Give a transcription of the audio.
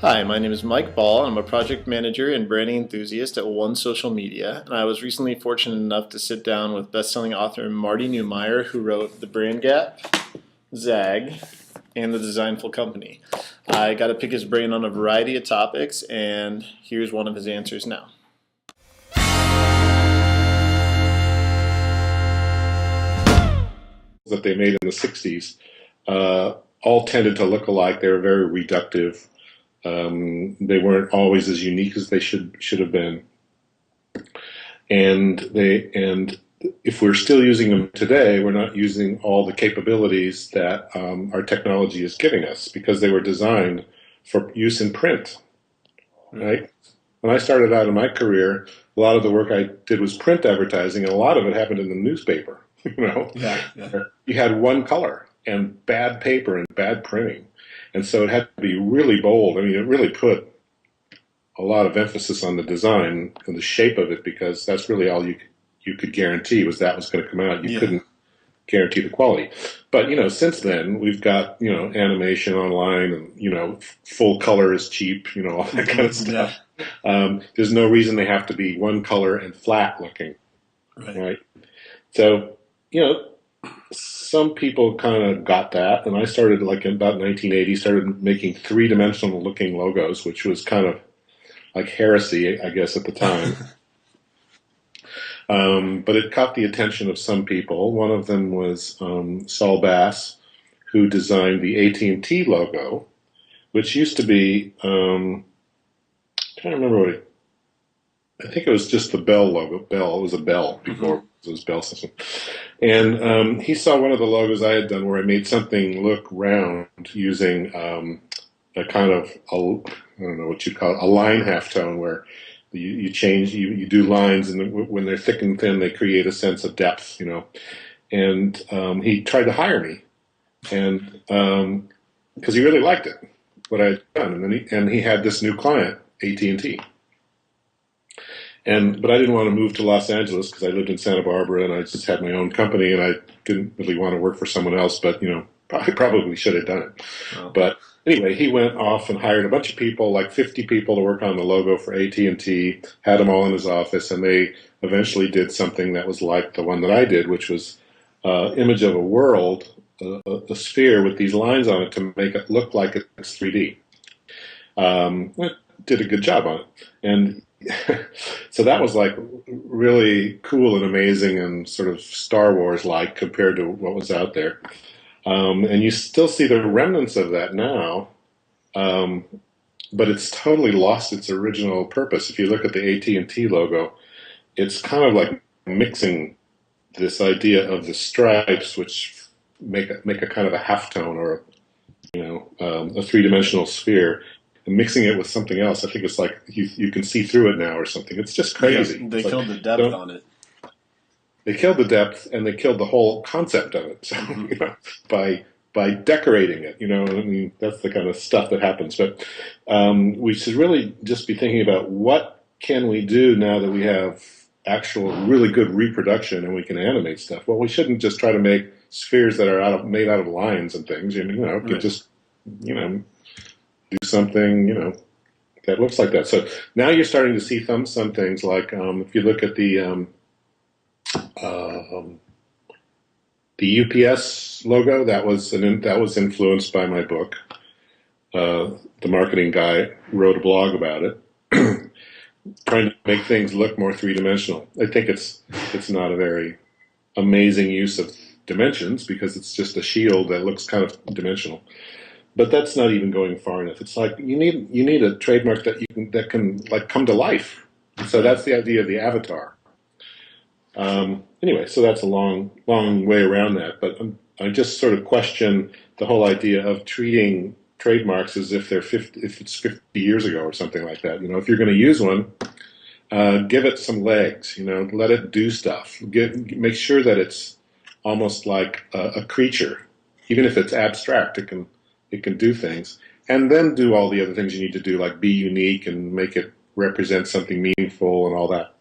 Hi, my name is Mike Ball. I'm a project manager and branding enthusiast at One Social Media, and I was recently fortunate enough to sit down with best-selling author Marty Neumeier, who wrote The Brand Gap, Zag, and The Designful Company. I got to pick his brain on a variety of topics, and here's one of his answers now. That they made in the 60s all tended to look alike. They were very reductive. They weren't always as unique as they should have been. And if we're still using them today, we're not using all the capabilities that our technology is giving us because they were designed for use in print, right? When I started out in my career, a lot of the work I did was print advertising, and a lot of it happened in the newspaper. You had one color and bad paper and bad printing, and so it had to be really bold. I mean, it really put a lot of emphasis on the design and the shape of it because that's really all you could guarantee was that was going to come out. You couldn't guarantee the quality. But since then we've got animation online, and full color is cheap, all that kind of stuff. There's no reason they have to be one color and flat looking, right? So some people kind of got that, and I started in about 1980, started making three-dimensional looking logos, which was kind of like heresy, I guess, at the time. But it caught the attention of some people. One of them was Saul Bass, who designed the AT&T logo, which used to be, I'm trying to remember I think it was just the Bell logo. Bell, it was a Bell before it was Bell system. And he saw one of the logos I had done where I made something look round using a kind of, I don't know what you call it, a line halftone, where you change, you do lines, and when they're thick and thin, they create a sense of depth, And he tried to hire me, and because he really liked it, what I had done, and he had this new client, AT&T. But I didn't want to move to Los Angeles because I lived in Santa Barbara and I just had my own company and I didn't really want to work for someone else, but I probably should have done it. Oh. But anyway, he went off and hired a bunch of people, like 50 people, to work on the logo for AT&T, had them all in his office, and they eventually did something that was like the one that I did, which was image of a world, a sphere with these lines on it to make it look like it's 3D. It did a good job on it. And so that was like really cool and amazing and sort of Star Wars-like compared to what was out there. And you still see the remnants of that now, but it's totally lost its original purpose. If you look at the AT&T logo, it's kind of like mixing this idea of the stripes, which make a kind of a halftone or a three-dimensional sphere, and mixing it with something else. I think it's like you can see through it now or something. It's just crazy. Yeah, they killed the depth on it. They killed the depth, and they killed the whole concept of it. So, by decorating it, I mean, that's the kind of stuff that happens. But we should really just be thinking about what can we do now that we have actual really good reproduction and we can animate stuff. Well, we shouldn't just try to make spheres that are made out of lines and things. Could just do something that looks like that. So now you're starting to see some things like if you look at the UPS logo, that was influenced by my book. The marketing guy wrote a blog about it, trying to make things look more three-dimensional. I think it's not a very amazing use of dimensions because it's just a shield that looks kind of dimensional. But that's not even going far enough. It's like you need a trademark that can like come to life. So that's the idea of the avatar. Anyway, so that's a long way around that. But I just sort of question the whole idea of treating trademarks as if it's 50 years ago or something like that. If you're going to use one, give it some legs. Let it do stuff. Make sure that it's almost like a creature, even if it's abstract. It can do things, and then do all the other things you need to do, like be unique and make it represent something meaningful and all that.